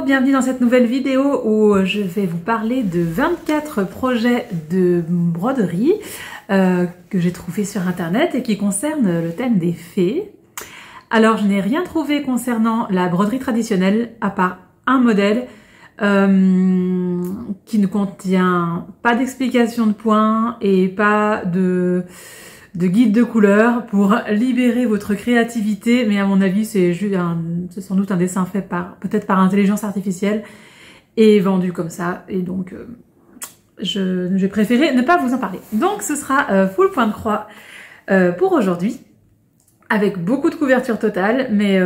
Hello, bienvenue dans cette nouvelle vidéo où je vais vous parler de 24 projets de broderie que j'ai trouvé sur internet et qui concernent le thème des fées. Alors je n'ai rien trouvé concernant la broderie traditionnelle à part un modèle qui ne contient pas d'explication de points et pas de guide de couleurs pour libérer votre créativité, mais à mon avis c'est sans doute un dessin fait peut-être par intelligence artificielle et vendu comme ça, et donc j'ai préféré ne pas vous en parler. Donc ce sera full point de croix pour aujourd'hui, avec beaucoup de couverture totale, mais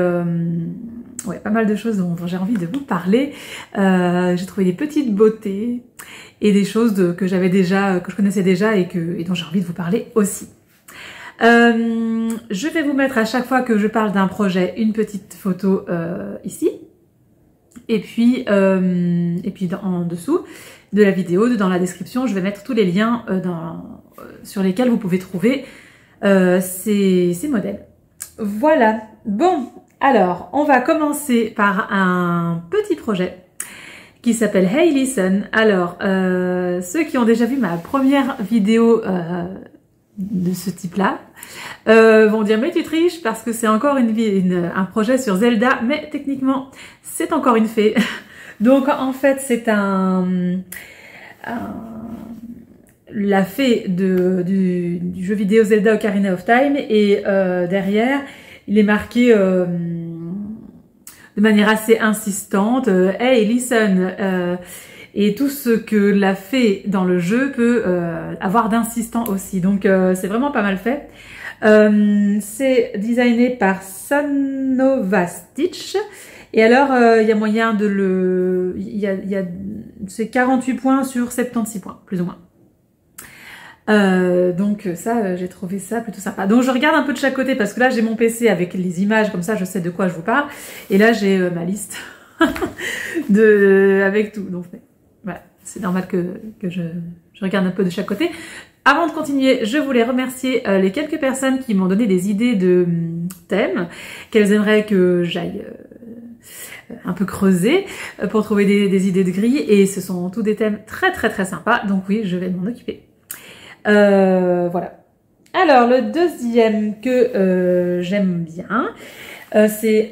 ouais, pas mal de choses dont j'ai envie de vous parler. J'ai trouvé des petites beautés et des choses que je connaissais déjà et dont j'ai envie de vous parler aussi. Je vais vous mettre à chaque fois que je parle d'un projet une petite photo ici, et puis en dessous de la vidéo, dans la description, je vais mettre tous les liens sur lesquels vous pouvez trouver ces modèles. Voilà. Bon, alors on va commencer par un petit projet qui s'appelle Hey Listen. Alors ceux qui ont déjà vu ma première vidéo de ce type-là vont dire mais tu triches parce que c'est encore un projet sur Zelda, mais techniquement c'est encore une fée. Donc en fait c'est la fée du jeu vidéo Zelda Ocarina of Time, et derrière il est marqué de manière assez insistante Hey listen, et tout ce que la fée dans le jeu peut avoir d'insistant aussi. Donc c'est vraiment pas mal fait. C'est designé par Sonova Stitch. Et alors il y a moyen de c'est 48 points sur 76 points, plus ou moins. Donc ça, j'ai trouvé ça plutôt sympa. Donc je regarde un peu de chaque côté parce que là j'ai mon PC avec les images, comme ça je sais de quoi je vous parle. Et là j'ai ma liste avec tout. Donc voilà, c'est normal que je regarde un peu de chaque côté. Avant de continuer, je voulais remercier les quelques personnes qui m'ont donné des idées de thèmes qu'elles aimeraient que j'aille un peu creuser pour trouver des idées de grilles, et ce sont tous des thèmes très très très sympas, donc oui, je vais m'en occuper. Voilà. Alors le deuxième que j'aime bien, c'est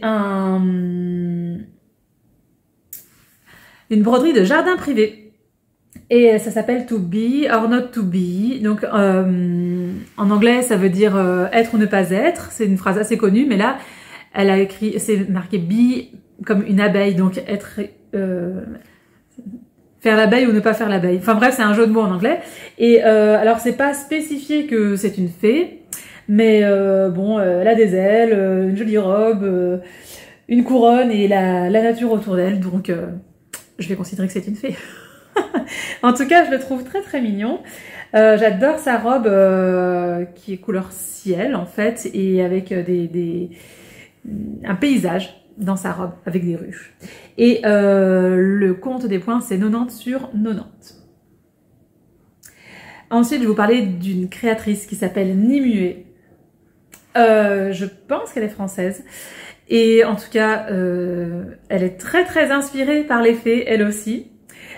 une broderie de jardin privé. Et ça s'appelle To Be or Not To Be. Donc en anglais ça veut dire être ou ne pas être. C'est une phrase assez connue, mais là elle a écrit, c'est marqué be comme une abeille, donc être faire l'abeille ou ne pas faire l'abeille. Enfin bref, c'est un jeu de mots en anglais. Et alors c'est pas spécifié que c'est une fée, mais bon, elle a des ailes, une jolie robe, une couronne et la nature autour d'elle, donc je vais considérer que c'est une fée. En tout cas, je le trouve très très mignon. J'adore sa robe qui est couleur ciel en fait, et avec un paysage dans sa robe avec des ruches. Et le compte des points, c'est 90 sur 90. Ensuite, je vais vous parler d'une créatrice qui s'appelle Nimue. Je pense qu'elle est française. Et en tout cas, elle est très très inspirée par les fées, elle aussi.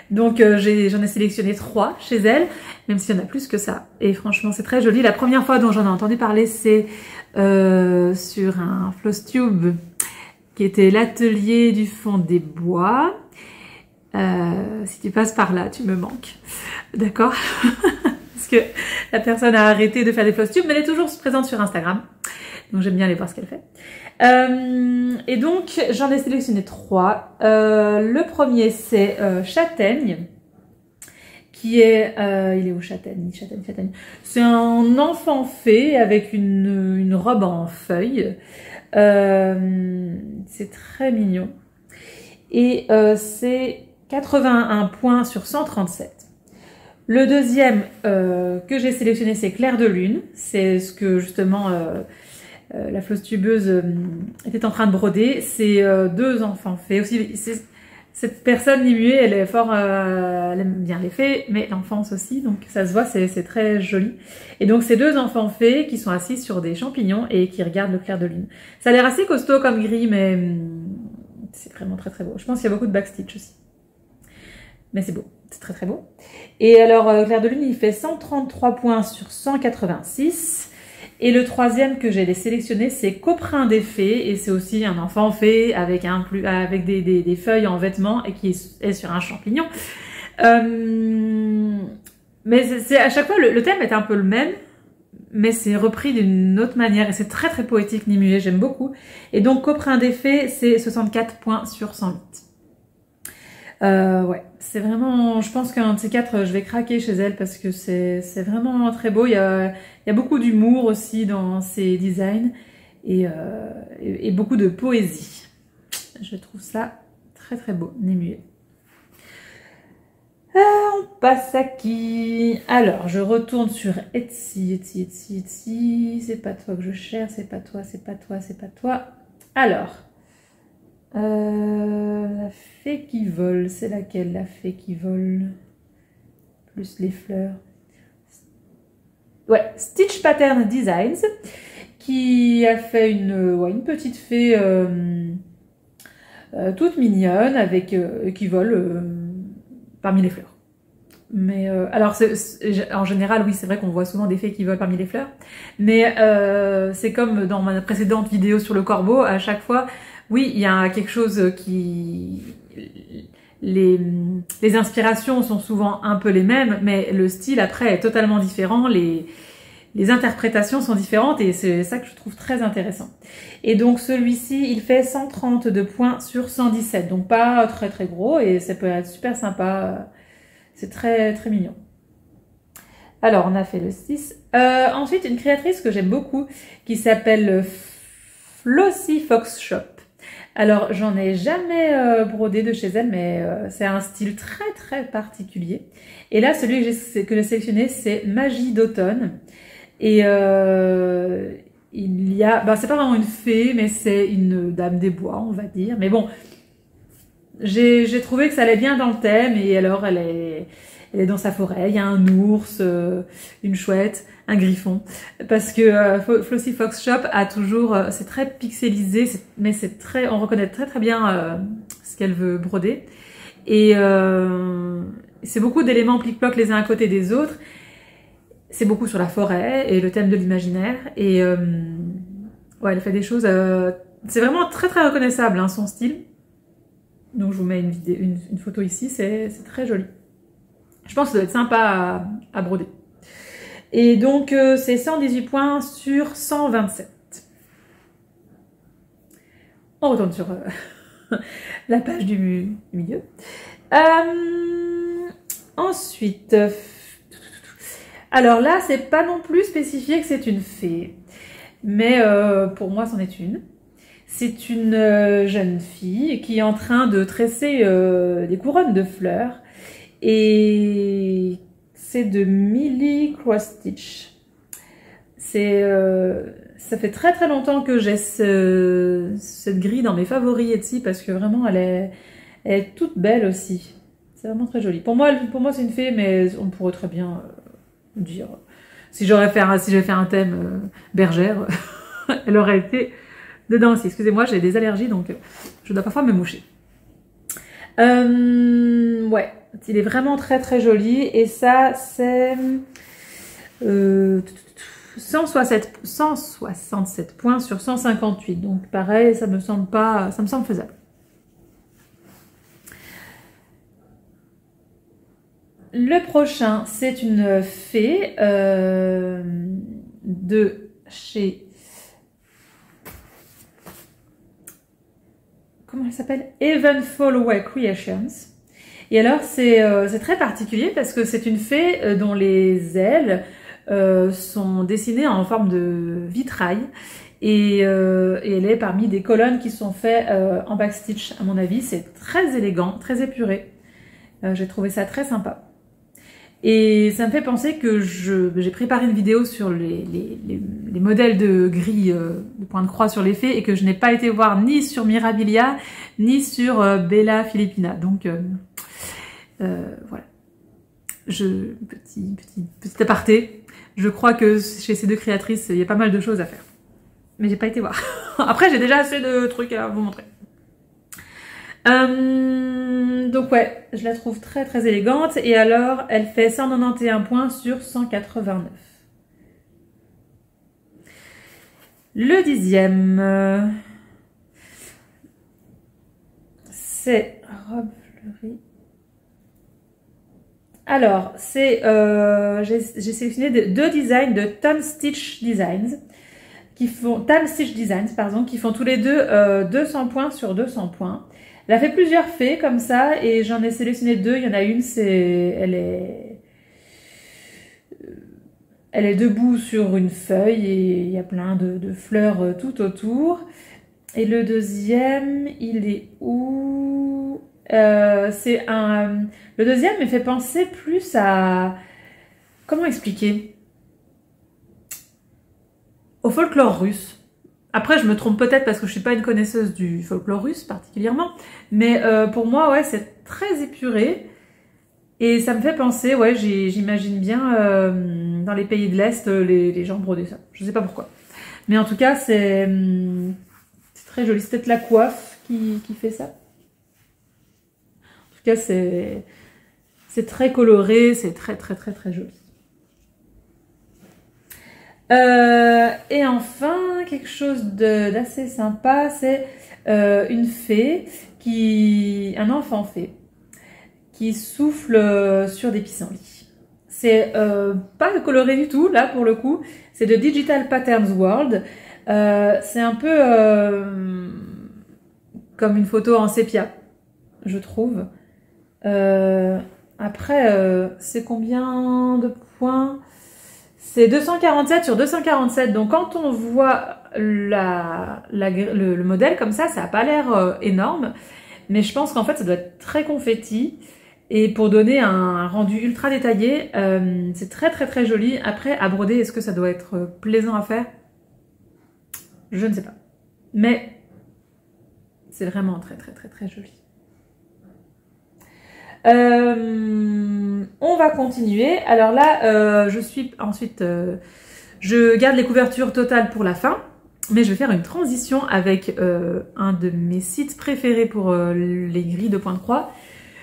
Donc j'en ai sélectionné 3 chez elle, même s'il y en a plus que ça. Et franchement, c'est très joli. La première fois dont j'en ai entendu parler, c'est sur un Flosstube qui était l'atelier du fond des bois. Si tu passes par là, tu me manques. D'accord? Parce que la personne a arrêté de faire des Flosstubes, mais elle est toujours présente sur Instagram. Donc j'aime bien aller voir ce qu'elle fait. Et donc j'en ai sélectionné 3. Le premier c'est Châtaigne, qui est il est où Châtaigne? Châtaigne. C'est un enfant fée avec une robe en feuilles. C'est très mignon. Et c'est 81 points sur 137. Le deuxième que j'ai sélectionné, c'est Clair de Lune. C'est ce que justement la flosstubeuse était en train de broder. C'est 2 enfants fées aussi. Cette personne Nimue, elle est elle aime bien les fées, mais l'enfance aussi, donc ça se voit, c'est très joli. Et donc c'est 2 enfants fées qui sont assis sur des champignons et qui regardent le clair de lune. Ça a l'air assez costaud comme grille, mais C'est vraiment très très beau. Je pense qu'il y a beaucoup de backstitch aussi. Mais c'est beau, c'est très très beau. Et alors, Clair de Lune, il fait 133 points sur 186. Et le troisième que j'ai sélectionné, c'est Coprin des Fées. Et c'est aussi un enfant fée avec, des feuilles en vêtements et qui est sur un champignon. Mais c'est à chaque fois, le thème est un peu le même. Mais c'est repris d'une autre manière et c'est très très poétique, Nimue, j'aime beaucoup. Et donc, Coprin des Fées, c'est 64 points sur 108. Ouais, c'est vraiment, je pense qu'un de ces quatre, je vais craquer chez elle parce que c'est vraiment très beau. Il y a beaucoup d'humour aussi dans ses designs et beaucoup de poésie. Je trouve ça très très beau, Nimue. On passe à qui? Alors, je retourne sur Etsy. C'est pas toi que je cherche, c'est pas toi. Alors, la fée qui vole, c'est laquelle la fée qui vole? Plus les fleurs. Ouais, Stitch Pattern Designs, qui a fait une petite fée toute mignonne avec qui vole parmi les fleurs. Mais alors, en général, oui, c'est vrai qu'on voit souvent des fées qui volent parmi les fleurs. Mais c'est comme dans ma précédente vidéo sur le corbeau, à chaque fois, oui, il y a quelque chose qui... Les inspirations sont souvent un peu les mêmes, mais le style après est totalement différent. Les interprétations sont différentes et c'est ça que je trouve très intéressant. Et donc celui-ci, il fait 132 points sur 117, donc pas très très gros et ça peut être super sympa. C'est très très mignon. Alors, on a fait le 6. Ensuite, une créatrice que j'aime beaucoup qui s'appelle Flossy Fox Shop. Alors, j'en ai jamais brodé de chez elle, mais c'est un style très très particulier. Et là, celui que j'ai sélectionné, c'est Magie d'automne. Et il y a... c'est pas vraiment une fée, mais c'est une dame des bois, on va dire. Mais bon... J'ai trouvé que ça allait bien dans le thème et alors elle est dans sa forêt, il y a un ours, une chouette, un griffon. Parce que Flossy Fox Shop a toujours, c'est très pixelisé, mais c'est très, on reconnaît très très bien ce qu'elle veut broder. Et c'est beaucoup d'éléments plic-ploc les uns à côté des autres. C'est beaucoup sur la forêt et le thème de l'imaginaire. Et ouais, elle fait des choses, c'est vraiment très très reconnaissable hein, son style. Donc je vous mets une photo ici, c'est très joli. Je pense que ça doit être sympa à broder. Et donc c'est 118 points sur 127. On retourne sur la page du milieu. Ensuite, alors là c'est pas non plus spécifié que c'est une fée. Mais pour moi c'en est une. C'est une jeune fille qui est en train de tresser des couronnes de fleurs et c'est de Millie Cross Stitch. Ça fait très très longtemps que j'ai cette grille dans mes favoris Etsy parce que vraiment elle est toute belle aussi. C'est vraiment très joli. Pour moi c'est une fée, mais on pourrait très bien dire si j'avais fait un thème bergère, elle aurait été dedans aussi. Excusez-moi, j'ai des allergies, donc je dois parfois me moucher. Ouais, il est vraiment très très joli. Et ça, c'est 167 points sur 158. Donc pareil, ça me semble faisable. Le prochain, c'est une fée de chez... Comment elle s'appelle? Even Fallaway Creations. Et alors, c'est très particulier parce que c'est une fée dont les ailes sont dessinées en forme de vitrail. Et elle est parmi des colonnes qui sont faites en backstitch, à mon avis. C'est très élégant, très épuré. J'ai trouvé ça très sympa. Et ça me fait penser que j'ai préparé une vidéo sur les modèles de grilles de point de croix sur les fées et que je n'ai pas été voir ni sur Mirabilia ni sur Bella Filipina. Donc voilà. Petit aparté. Je crois que chez ces deux créatrices, il y a pas mal de choses à faire. Mais j'ai pas été voir. Après, j'ai déjà assez de trucs à vous montrer. Donc ouais, je la trouve très très élégante. Et alors, elle fait 191 points sur 189. Le 10e, c'est robe fleurie. Alors, c'est j'ai sélectionné deux designs de Tam Stitch Designs qui font qui font tous les deux 200 points sur 200 points. Elle a fait plusieurs fées comme ça et j'en ai sélectionné deux. Il y en a une, elle est debout sur une feuille et il y a plein de fleurs tout autour. Et le deuxième, il est où? Le deuxième me fait penser plus à... Comment expliquer? Au folklore russe. Après, je me trompe peut-être parce que je suis pas une connaisseuse du folklore russe particulièrement. Mais pour moi, ouais, c'est très épuré. Et ça me fait penser, ouais, j'imagine bien dans les pays de l'Est, les gens broder ça. Je sais pas pourquoi. Mais en tout cas, c'est très joli. C'est peut-être la coiffe qui fait ça. En tout cas, c'est très coloré, c'est très très très très joli. Et enfin, quelque chose d'assez sympa, c'est une fée, un enfant fée, qui souffle sur des pissenlits. C'est pas coloré du tout, là pour le coup, c'est de Digital Patterns World. C'est un peu comme une photo en sépia, je trouve. Après, c'est combien de points? C'est 247 sur 247. Donc quand on voit le modèle comme ça n'a pas l'air énorme. Mais je pense qu'en fait, ça doit être très confetti. Et pour donner un rendu ultra détaillé, c'est très très très joli. Après, à broder, est-ce que ça doit être plaisant à faire? Je ne sais pas. Mais c'est vraiment très très très très joli. On va continuer. Alors là, je garde les couvertures totales pour la fin, mais je vais faire une transition avec un de mes sites préférés pour les grilles de point de croix,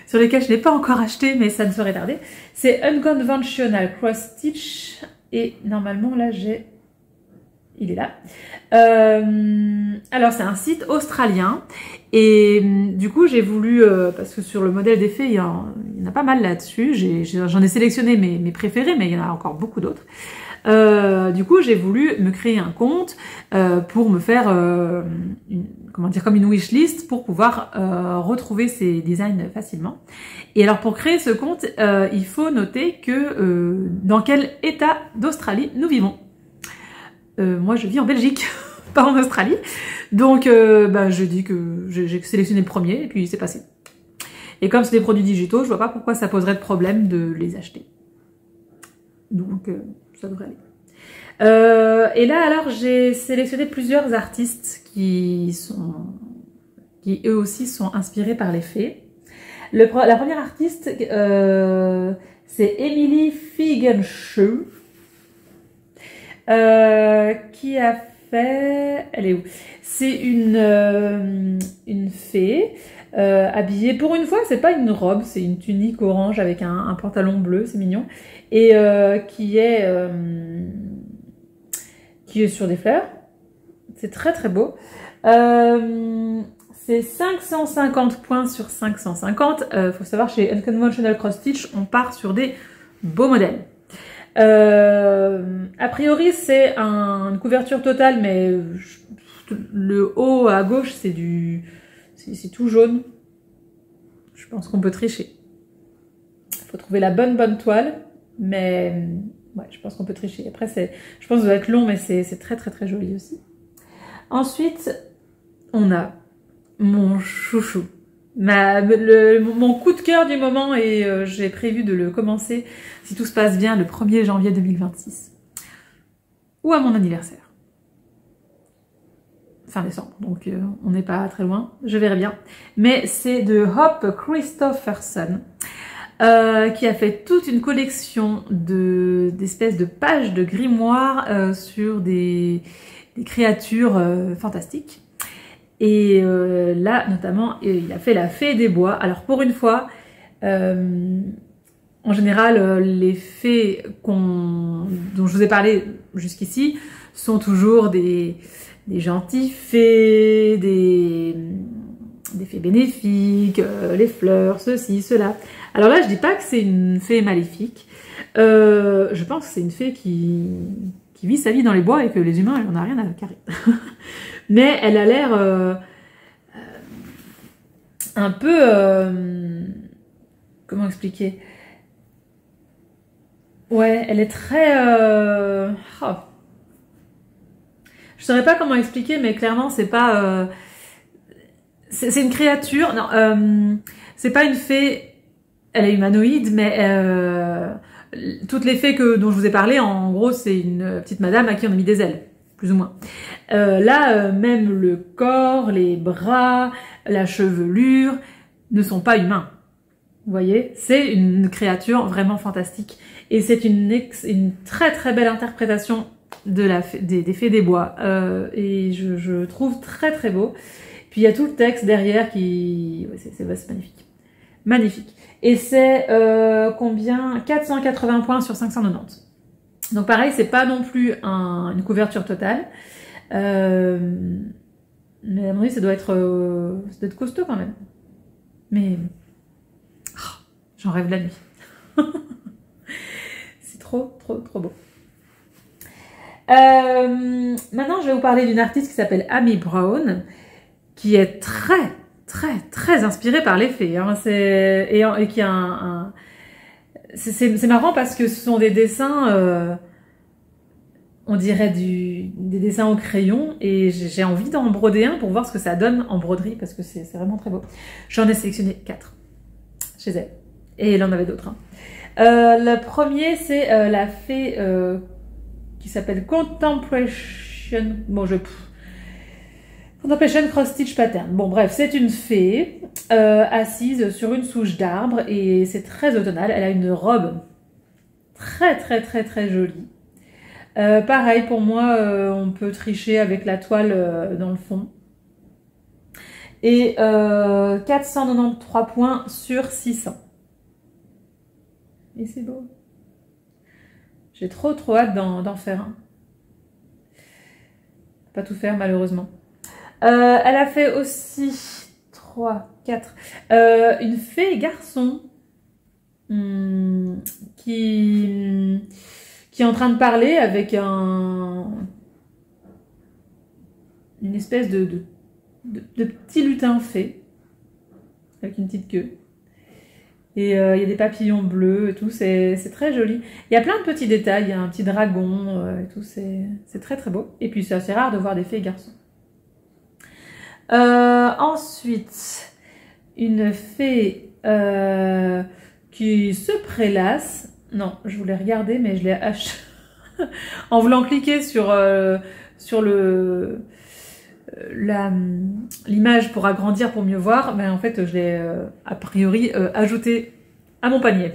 sur lesquels je n'ai pas encore acheté, mais ça ne saurait tarder. C'est Unconventional Cross Stitch, et normalement là il est là. Alors c'est un site australien et du coup j'ai voulu, parce que sur le modèle des fées il y en a pas mal là-dessus, j'en ai sélectionné mes préférés mais il y en a encore beaucoup d'autres. Du coup j'ai voulu me créer un compte pour me faire comme une wishlist pour pouvoir retrouver ces designs facilement. Et alors pour créer ce compte, il faut noter que dans quel état d'Australie nous vivons. Moi je vis en Belgique, pas en Australie, donc je dis que j'ai sélectionné le premier et puis c'est passé. Et comme c'est des produits digitaux, je vois pas pourquoi ça poserait de problème de les acheter. Donc ça devrait aller. Et là alors j'ai sélectionné plusieurs artistes qui eux aussi sont inspirés par les fées. La première artiste c'est Emily Fiegenschuh. Qui a fait... Elle est où? C'est une fée habillée... Pour une fois, c'est pas une robe, c'est une tunique orange avec un pantalon bleu, c'est mignon. Et qui est sur des fleurs. C'est très très beau. C'est 550 points sur 550. Faut savoir, chez Unconventional Cross Stitch, on part sur des beaux modèles. A priori c'est une couverture totale, mais le haut à gauche c'est tout jaune. Je pense qu'on peut tricher. Il faut trouver la bonne toile, mais ouais, je pense qu'on peut tricher. Après je pense que ça doit être long, mais c'est très très très joli aussi. Ensuite on a mon chouchou, mon coup de cœur du moment, et j'ai prévu de le commencer, si tout se passe bien, le 1er janvier 2026. Ou à mon anniversaire. Fin décembre, donc on n'est pas très loin, je verrai bien. Mais c'est de Hope Christopherson, qui a fait toute une collection d'espèces de pages de grimoire sur des créatures fantastiques. Et là, notamment, il a fait la fée des bois. Alors pour une fois, en général, les fées dont je vous ai parlé jusqu'ici sont toujours des gentilles fées, des fées bénéfiques, les fleurs, ceci, cela. Alors là, je dis pas que c'est une fée maléfique. Je pense que c'est une fée qui vit sa vie dans les bois et que les humains, elle en a rien à carrer. Mais elle a l'air un peu... comment expliquer? Ouais, elle est très... oh. Je saurais pas comment expliquer, mais clairement, c'est pas... c'est une créature... Non, c'est pas une fée... Elle est humanoïde, mais... toutes les fées dont je vous ai parlé, en gros, c'est une petite madame à qui on a mis des ailes, plus ou moins. Là, même le corps, les bras, la chevelure ne sont pas humains. Vous voyez, c'est une créature vraiment fantastique. Et c'est une très très belle interprétation des fées des bois. Et je trouve très très beau. Puis il y a tout le texte derrière qui... Ouais, c'est magnifique. Magnifique. Et c'est combien? 480 points sur 590. Donc pareil, c'est pas non plus une couverture totale. Mais à mon avis, ça doit être costaud quand même. Mais j'en rêve la nuit. C'est trop beau. Maintenant, je vais vous parler d'une artiste qui s'appelle Amy Brown, qui est très inspirée par les fées. Hein. Et qui a c'est marrant parce que ce sont des dessins, on dirait des dessins au crayon, et j'ai envie d'en broder un pour voir ce que ça donne en broderie, parce que c'est vraiment très beau. J'en ai sélectionné 4 chez elle. Et elle en avait d'autres. Hein. Le premier, c'est la fée qui s'appelle Contemplation. Bon, Contemplation Cross Stitch Pattern. Bon, bref, c'est une fée assise sur une souche d'arbre et c'est très automnal. Elle a une robe très jolie. Pareil, pour moi, on peut tricher avec la toile dans le fond. Et 493 points sur 600. Et c'est beau. J'ai trop hâte d'en faire un. Pas tout faire malheureusement. Elle a fait aussi 3, 4. Une fée garçon qui est en train de parler avec une espèce de petit lutin fée avec une petite queue. Et il y a des papillons bleus et tout, c'est très joli. Il y a plein de petits détails, il y a un petit dragon et tout, c'est très beau. Et puis c'est assez rare de voir des fées garçons. Ensuite, une fée qui se prélasse. Non, je voulais regarder, mais je l'ai haché. En voulant cliquer sur l'image pour agrandir, pour mieux voir, mais en fait je l'ai a priori ajouté à mon panier.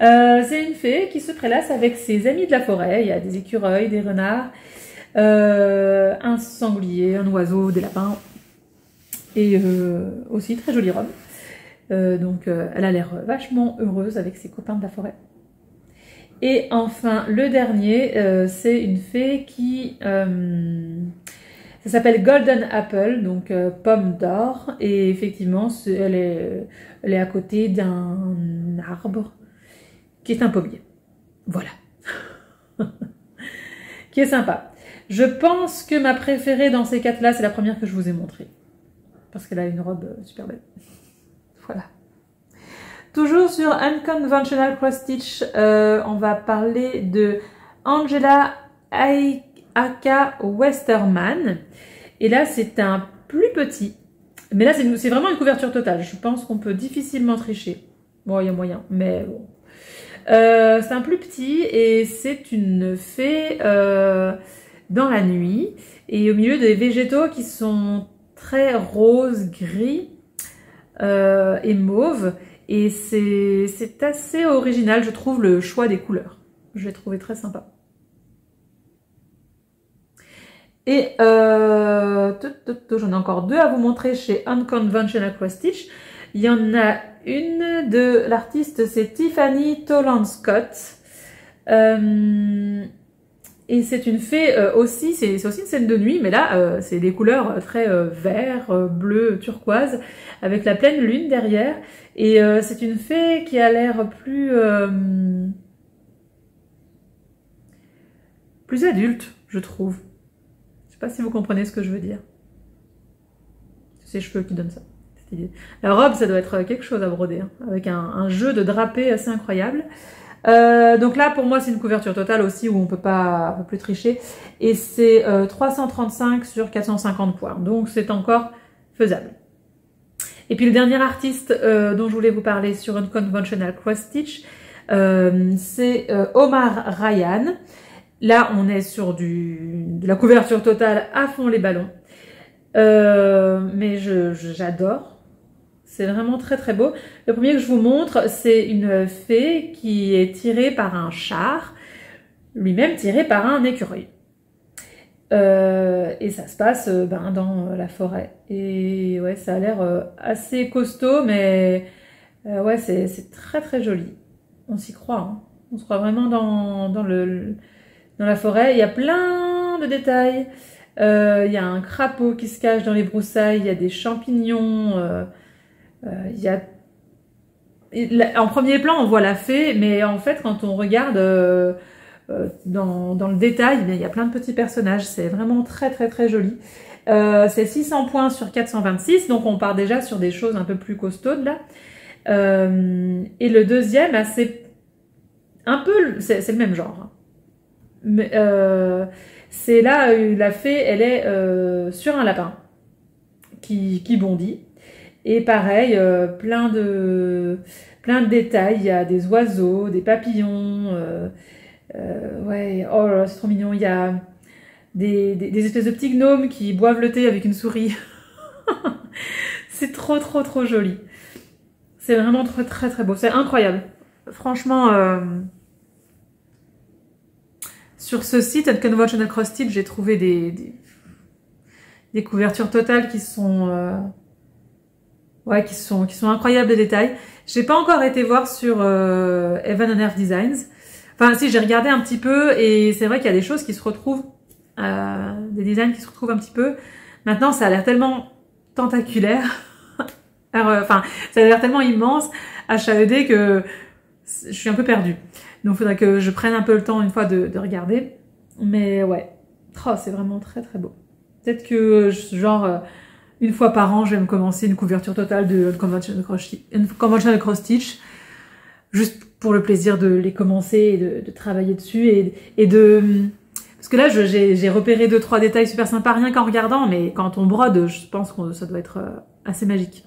C'est une fée qui se prélasse avec ses amis de la forêt. Il y a des écureuils, des renards, un sanglier, un oiseau, des lapins et aussi très jolie robe. Donc elle a l'air vachement heureuse avec ses copains de la forêt. Et enfin le dernier, c'est une fée qui ça s'appelle Golden Apple, donc pomme d'or, et effectivement elle est à côté d'un arbre qui est un pommier. Voilà. Qui est sympa. Je pense que ma préférée dans ces 4-là, c'est la première que je vous ai montrée. Parce qu'elle a une robe super belle. Voilà. Toujours sur Unconventional Cross Stitch, on va parler de Angela Aka Westerman. Et là, c'est un plus petit. Mais là, c'est vraiment une couverture totale. Je pense qu'on peut difficilement tricher. Bon, il y a moyen, mais bon. C'est un plus petit et c'est une fée dans la nuit. Et au milieu des végétaux qui sont très roses, gris et mauve. Et c'est assez original, je trouve, le choix des couleurs. Je l'ai trouvé très sympa. Et j'en ai encore deux à vous montrer chez Unconventional Cross Stitch. Il y en a une de l'artiste, c'est Tiffany Toland Scott. Et c'est une fée aussi, c'est aussi une scène de nuit, mais là, c'est des couleurs très vert, bleu, turquoise, avec la pleine lune derrière. Et c'est une fée qui a l'air plus adulte, je trouve. Je sais pas si vous comprenez ce que je veux dire. C'est ses cheveux qui donnent ça. Cette idée. La robe, ça doit être quelque chose à broder, hein, avec un jeu de drapé assez incroyable. Donc là, pour moi, c'est une couverture totale aussi où on peut plus tricher. Et c'est 335 sur 450 points. Donc c'est encore faisable. Et puis le dernier artiste dont je voulais vous parler sur Unconventional Cross Stitch, c'est Omar Ryan. Là, on est sur de la couverture totale à fond les ballons. Mais j'adore. C'est vraiment très très beau. Le premier que je vous montre, c'est une fée qui est tirée par un char, lui-même tiré par un écureuil. Et ça se passe dans la forêt. Et ouais, ça a l'air assez costaud, mais ouais, c'est très très joli. On s'y croit, hein. On se croit vraiment dans la forêt. Il y a plein de détails. Il y a un crapaud qui se cache dans les broussailles, il y a des champignons. En premier plan, on voit la fée, mais en fait, quand on regarde dans le détail, il y a plein de petits personnages. C'est vraiment très très très joli. C'est 600 points sur 426, donc on part déjà sur des choses un peu plus costaudes là. Et le deuxième, c'est le même genre. Mais c'est là la fée, elle est sur un lapin qui bondit. Et pareil, plein de détails. Il y a des oiseaux, des papillons. Ouais, oh là là, c'est trop mignon. Il y a des espèces de petits gnomes qui boivent le thé avec une souris. C'est trop trop trop joli. C'est vraiment très très très beau. C'est incroyable. Franchement, sur ce site, Unconventional Cross Stitch, j'ai trouvé des couvertures totales qui sont incroyables de détails. J'ai pas encore été voir sur Heaven and Earth Designs. Enfin, si, j'ai regardé un petit peu et c'est vrai qu'il y a des choses qui se retrouvent, des designs qui se retrouvent un petit peu. Maintenant, ça a l'air tellement tentaculaire. Alors, enfin, ça a l'air tellement immense HAED que je suis un peu perdue. Donc, il faudrait que je prenne un peu le temps une fois de regarder. Mais ouais, oh, c'est vraiment très très beau. Peut-être que, genre, une fois par an, je vais me commencer une couverture totale de Unconventional Cross Stitch, juste pour le plaisir de les commencer et de travailler dessus et de... Parce que là, j'ai repéré 2-3 détails super sympas rien qu'en regardant, mais quand on brode, je pense que ça doit être assez magique.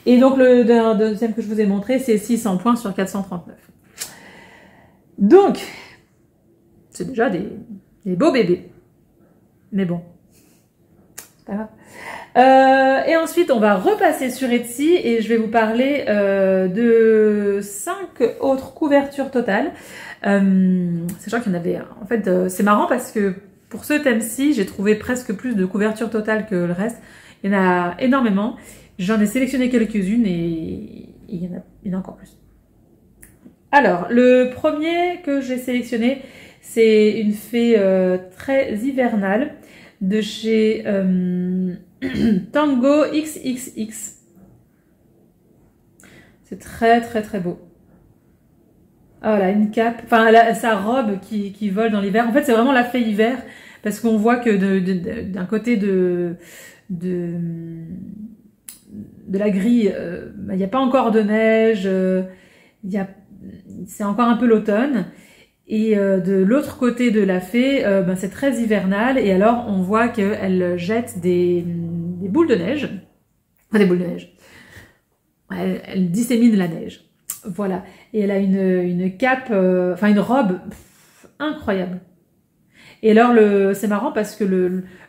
Et donc, le deuxième que je vous ai montré, c'est 600 points sur 439. Donc, c'est déjà des beaux bébés. Mais bon, c'est pas grave. Et ensuite, on va repasser sur Etsy et je vais vous parler de 5 autres couvertures totales. Sachant qu'il y en avait... En fait, c'est marrant parce que pour ce thème-ci, j'ai trouvé presque plus de couvertures totales que le reste. Il y en a énormément. J'en ai sélectionné quelques-unes et il y en a encore plus. Alors, le premier que j'ai sélectionné, c'est une fée très hivernale de chez Tango XXX. C'est très très très beau. Ah voilà, une cape, enfin sa robe qui vole dans l'hiver. En fait, c'est vraiment la fée hiver parce qu'on voit que d'un côté de la grille, il n'y a pas encore de neige, c'est encore un peu l'automne. Et de l'autre côté de la fée, c'est très hivernal. Et alors, on voit qu'elle jette des boules de neige. Enfin, des boules de neige. Elle dissémine la neige. Voilà. Et elle a une cape, enfin une robe incroyable. Et alors, c'est marrant parce que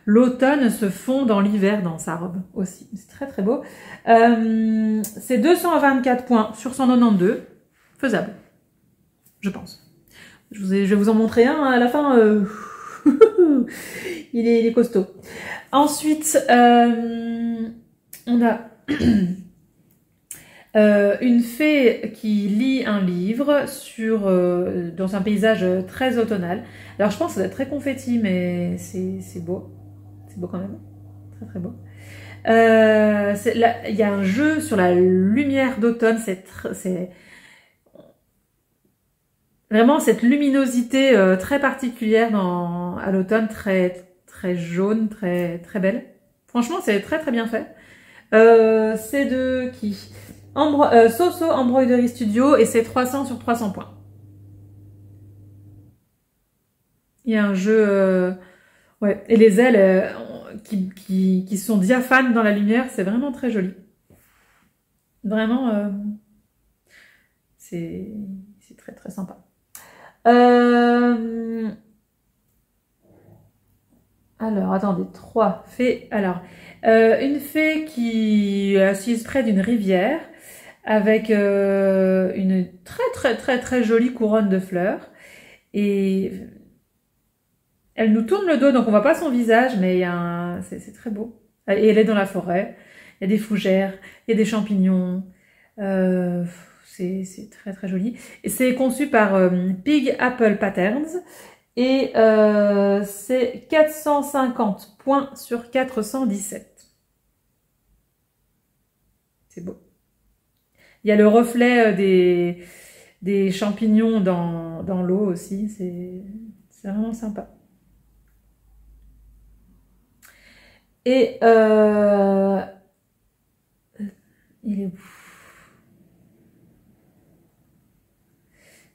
l'automne se fond dans l'hiver dans sa robe aussi. C'est très très beau. C'est 224 points sur 192. Faisable. Je pense. Je vais vous en montrer un à la fin. il est costaud. Ensuite, on a une fée qui lit un livre dans un paysage très automnal. Alors je pense que ça doit être très confetti, mais c'est beau. C'est beau quand même. Très très beau. Il y a un jeu sur la lumière d'automne. C'est vraiment cette luminosité très particulière à l'automne, très très jaune, très très belle. Franchement, c'est très très bien fait. C'est de qui? Soso Embroidery Studio et c'est 300 sur 300 points. Il y a un jeu, ouais, et les ailes qui sont diaphanes dans la lumière, c'est vraiment très joli. Vraiment, c'est très très sympa. Alors, attendez, 3 fées. Alors, une fée qui est assise près d'une rivière avec une très très très très jolie couronne de fleurs. Et elle nous tourne le dos, donc on voit pas son visage, mais c'est très beau. Et elle est dans la forêt. Il y a des fougères, il y a des champignons. C'est très très joli. Et c'est conçu par Pig Apple Patterns. Et c'est 450 points sur 417. C'est beau. Il y a le reflet des champignons dans l'eau aussi. C'est vraiment sympa. Et il est où?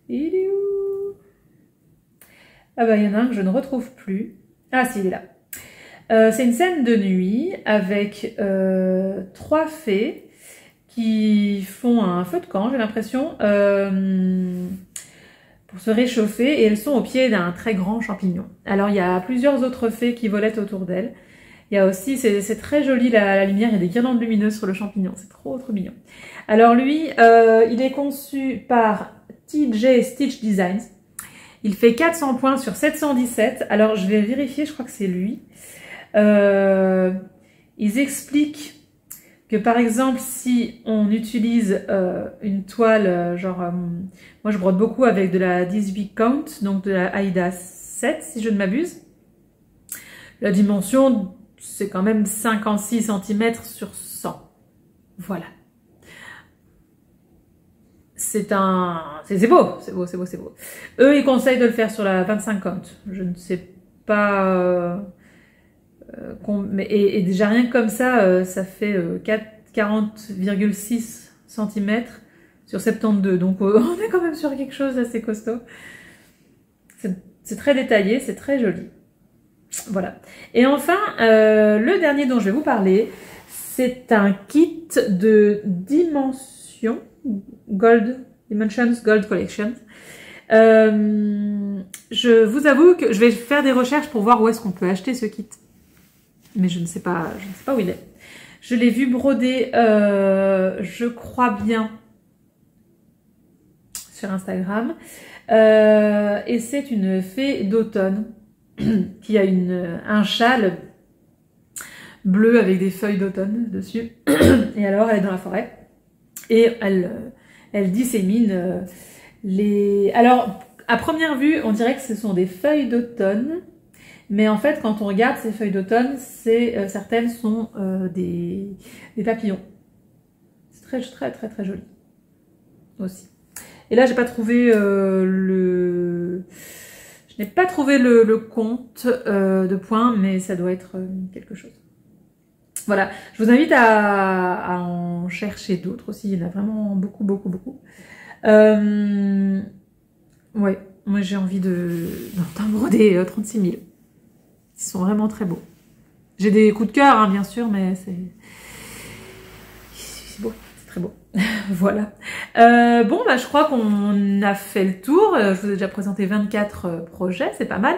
Il est où? Ah bah il y en a un que je ne retrouve plus. Ah si, il est là. C'est une scène de nuit avec 3 fées qui font un feu de camp, j'ai l'impression, pour se réchauffer, et elles sont au pied d'un très grand champignon. Alors il y a plusieurs autres fées qui volettent autour d'elles. Il y a aussi, c'est très joli la lumière, il y a des guirlandes lumineuses sur le champignon, c'est trop trop mignon. Alors lui, il est conçu par TJ Stitch Designs. Il fait 400 points sur 717. Alors je vais vérifier, je crois que c'est lui. Ils expliquent que par exemple, si on utilise une toile, moi je brode beaucoup avec de la 18 count, donc de la Aida 7 si je ne m'abuse. La dimension, c'est quand même 56 cm sur 100. Voilà. C'est beau, c'est beau, c'est beau, c'est beau. Eux, ils conseillent de le faire sur la 25 count. Je ne sais pas... et déjà rien que comme ça, ça fait 40,6 cm sur 72. Donc on est quand même sur quelque chose d'assez costaud. C'est très détaillé, c'est très joli. Voilà. Et enfin, le dernier dont je vais vous parler, c'est un kit de Dimensions Gold Collection. Je vous avoue que je vais faire des recherches pour voir où est-ce qu'on peut acheter ce kit. Mais je ne sais pas où il est. Je l'ai vu broder, je crois bien, sur Instagram. Et c'est une fée d'automne qui a un châle bleu avec des feuilles d'automne dessus. Et alors, elle est dans la forêt. Et elle dissémine Alors, à première vue, on dirait que ce sont des feuilles d'automne. Mais en fait, quand on regarde ces feuilles d'automne, certaines sont des papillons. C'est très, très, très, très joli. Aussi. Et là, j'ai pas trouvé Je n'ai pas trouvé le compte de points, mais ça doit être quelque chose. Voilà. Je vous invite à en chercher d'autres aussi. Il y en a vraiment beaucoup, beaucoup, beaucoup. Ouais. Moi, j'ai envie d'en broder 36 000. Ils sont vraiment très beaux. J'ai des coups de cœur, hein, bien sûr, mais c'est beau, c'est très beau. Voilà. Bon, bah, je crois qu'on a fait le tour. Je vous ai déjà présenté 24 projets, c'est pas mal.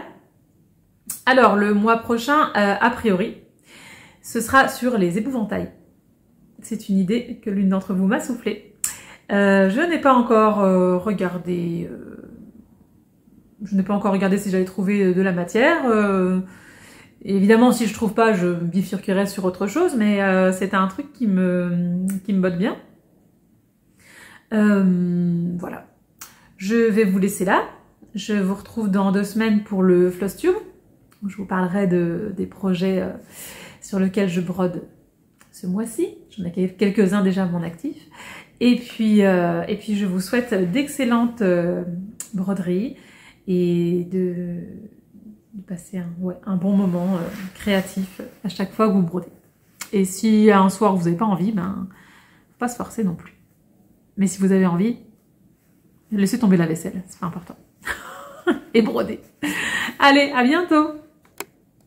Alors, le mois prochain, a priori, ce sera sur les épouvantails. C'est une idée que l'une d'entre vous m'a soufflée. Je n'ai pas encore regardé... je n'ai pas encore regardé si j'allais trouver de la matière. Évidemment, si je trouve pas, je bifurquerai sur autre chose, mais c'est un truc qui me botte bien. Voilà. Je vais vous laisser là. Je vous retrouve dans 2 semaines pour le Flosstube. Je vous parlerai des projets sur lesquels je brode ce mois-ci. J'en ai quelques-uns déjà à mon actif. Et puis je vous souhaite d'excellentes broderies et de passer un bon moment créatif à chaque fois que vous brodez. Et si un soir vous n'avez pas envie, ben, faut pas se forcer non plus. Mais si vous avez envie, laissez tomber la vaisselle, c'est pas important. Et brodez. Allez, à bientôt!